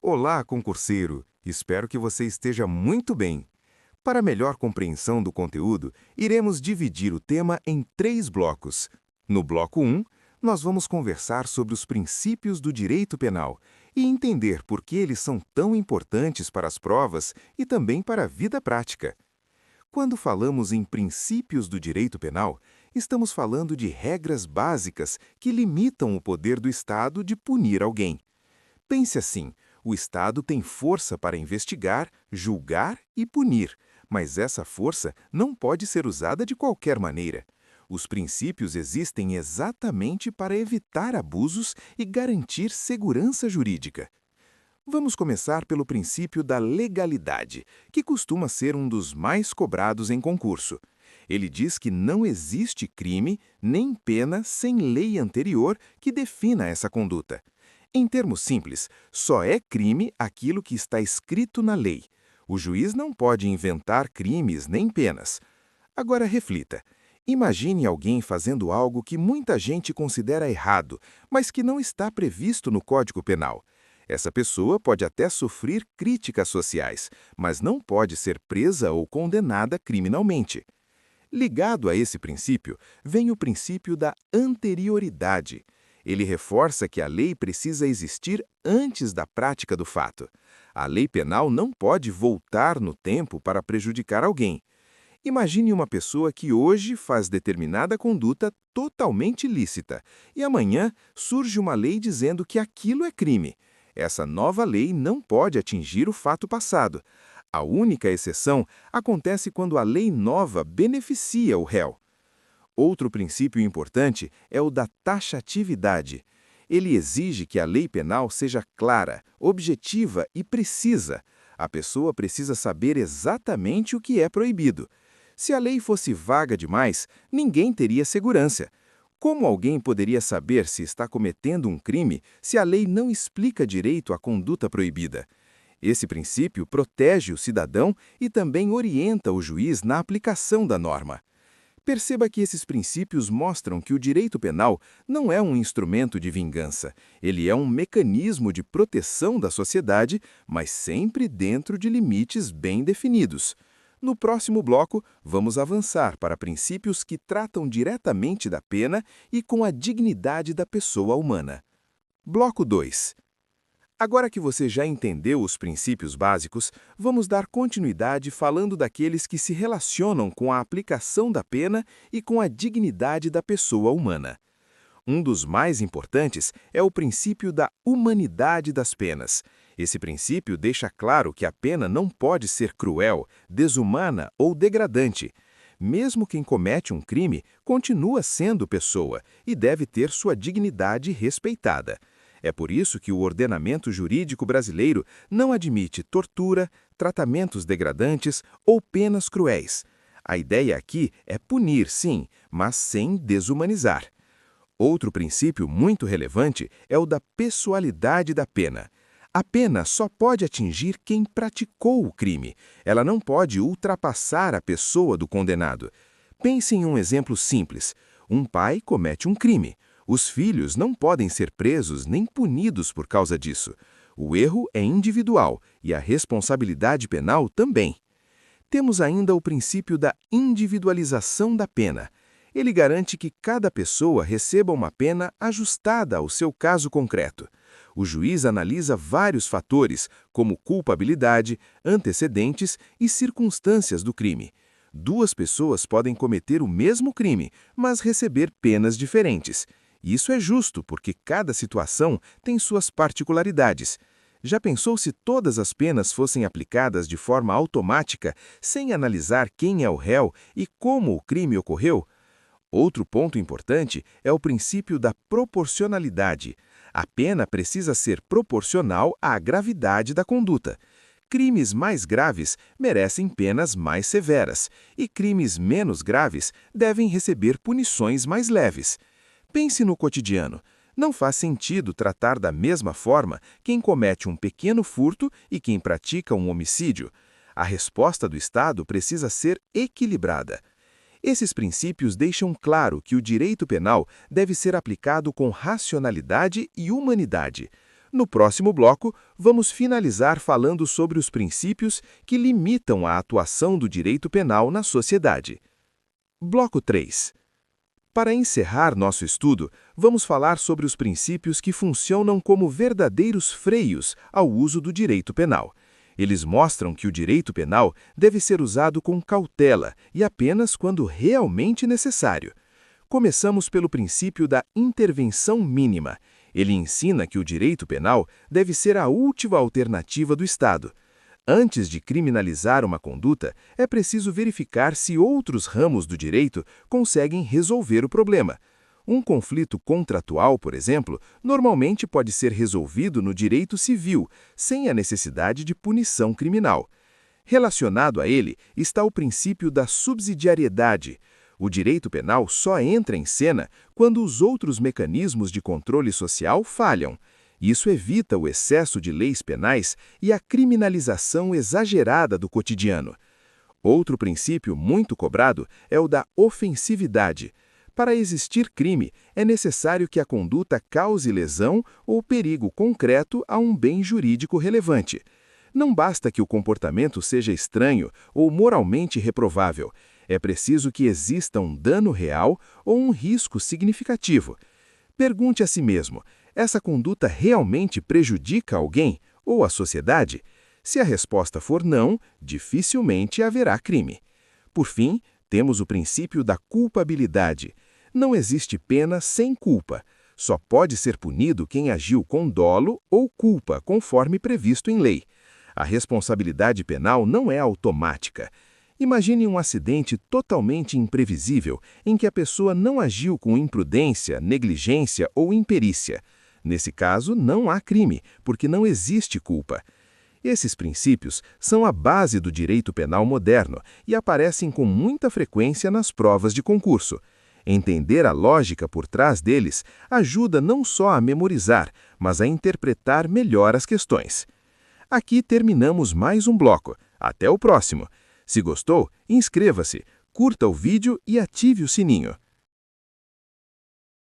Olá, concurseiro! Espero que você esteja muito bem. Para melhor compreensão do conteúdo, iremos dividir o tema em 3 blocos. No bloco 1, nós vamos conversar sobre os princípios do direito penal e entender por que eles são tão importantes para as provas e também para a vida prática. Quando falamos em princípios do direito penal, estamos falando de regras básicas que limitam o poder do Estado de punir alguém. Pense assim: o Estado tem força para investigar, julgar e punir, mas essa força não pode ser usada de qualquer maneira. Os princípios existem exatamente para evitar abusos e garantir segurança jurídica. Vamos começar pelo princípio da legalidade, que costuma ser um dos mais cobrados em concurso. Ele diz que não existe crime nem pena sem lei anterior que defina essa conduta. Em termos simples, só é crime aquilo que está escrito na lei. O juiz não pode inventar crimes nem penas. Agora reflita. Imagine alguém fazendo algo que muita gente considera errado, mas que não está previsto no Código Penal. Essa pessoa pode até sofrer críticas sociais, mas não pode ser presa ou condenada criminalmente. Ligado a esse princípio, vem o princípio da anterioridade. Ele reforça que a lei precisa existir antes da prática do fato. A lei penal não pode voltar no tempo para prejudicar alguém. Imagine uma pessoa que hoje faz determinada conduta totalmente lícita e amanhã surge uma lei dizendo que aquilo é crime. Essa nova lei não pode atingir o fato passado. A única exceção acontece quando a lei nova beneficia o réu. Outro princípio importante é o da taxatividade. Ele exige que a lei penal seja clara, objetiva e precisa. A pessoa precisa saber exatamente o que é proibido. Se a lei fosse vaga demais, ninguém teria segurança. Como alguém poderia saber se está cometendo um crime se a lei não explica direito a conduta proibida? Esse princípio protege o cidadão e também orienta o juiz na aplicação da norma. Perceba que esses princípios mostram que o direito penal não é um instrumento de vingança. Ele é um mecanismo de proteção da sociedade, mas sempre dentro de limites bem definidos. No próximo bloco, vamos avançar para princípios que tratam diretamente da pena e com a dignidade da pessoa humana. Bloco 2. Agora que você já entendeu os princípios básicos, vamos dar continuidade falando daqueles que se relacionam com a aplicação da pena e com a dignidade da pessoa humana. Um dos mais importantes é o princípio da humanidade das penas. Esse princípio deixa claro que a pena não pode ser cruel, desumana ou degradante. Mesmo quem comete um crime continua sendo pessoa e deve ter sua dignidade respeitada. É por isso que o ordenamento jurídico brasileiro não admite tortura, tratamentos degradantes ou penas cruéis. A ideia aqui é punir, sim, mas sem desumanizar. Outro princípio muito relevante é o da pessoalidade da pena. A pena só pode atingir quem praticou o crime. Ela não pode ultrapassar a pessoa do condenado. Pense em um exemplo simples. Um pai comete um crime. Os filhos não podem ser presos nem punidos por causa disso. O erro é individual e a responsabilidade penal também. Temos ainda o princípio da individualização da pena. Ele garante que cada pessoa receba uma pena ajustada ao seu caso concreto. O juiz analisa vários fatores, como culpabilidade, antecedentes e circunstâncias do crime. Duas pessoas podem cometer o mesmo crime, mas receber penas diferentes. Isso é justo porque cada situação tem suas particularidades. Já pensou se todas as penas fossem aplicadas de forma automática, sem analisar quem é o réu e como o crime ocorreu? Outro ponto importante é o princípio da proporcionalidade. A pena precisa ser proporcional à gravidade da conduta. Crimes mais graves merecem penas mais severas, e crimes menos graves devem receber punições mais leves. Pense no cotidiano. Não faz sentido tratar da mesma forma quem comete um pequeno furto e quem pratica um homicídio. A resposta do Estado precisa ser equilibrada. Esses princípios deixam claro que o direito penal deve ser aplicado com racionalidade e humanidade. No próximo bloco, vamos finalizar falando sobre os princípios que limitam a atuação do direito penal na sociedade. Bloco 3. Para encerrar nosso estudo, vamos falar sobre os princípios que funcionam como verdadeiros freios ao uso do direito penal. Eles mostram que o direito penal deve ser usado com cautela e apenas quando realmente necessário. Começamos pelo princípio da intervenção mínima. Ele ensina que o direito penal deve ser a última alternativa do Estado. Antes de criminalizar uma conduta, é preciso verificar se outros ramos do direito conseguem resolver o problema. Um conflito contratual, por exemplo, normalmente pode ser resolvido no direito civil, sem a necessidade de punição criminal. Relacionado a ele está o princípio da subsidiariedade. O direito penal só entra em cena quando os outros mecanismos de controle social falham. Isso evita o excesso de leis penais e a criminalização exagerada do cotidiano. Outro princípio muito cobrado é o da ofensividade. Para existir crime, é necessário que a conduta cause lesão ou perigo concreto a um bem jurídico relevante. Não basta que o comportamento seja estranho ou moralmente reprovável. É preciso que exista um dano real ou um risco significativo. Pergunte a si mesmo: essa conduta realmente prejudica alguém ou a sociedade? Se a resposta for não, dificilmente haverá crime. Por fim, temos o princípio da culpabilidade. Não existe pena sem culpa. Só pode ser punido quem agiu com dolo ou culpa, conforme previsto em lei. A responsabilidade penal não é automática. Imagine um acidente totalmente imprevisível, em que a pessoa não agiu com imprudência, negligência ou imperícia. Nesse caso, não há crime, porque não existe culpa. Esses princípios são a base do direito penal moderno e aparecem com muita frequência nas provas de concurso. Entender a lógica por trás deles ajuda não só a memorizar, mas a interpretar melhor as questões. Aqui terminamos mais um bloco. Até o próximo! Se gostou, inscreva-se, curta o vídeo e ative o sininho.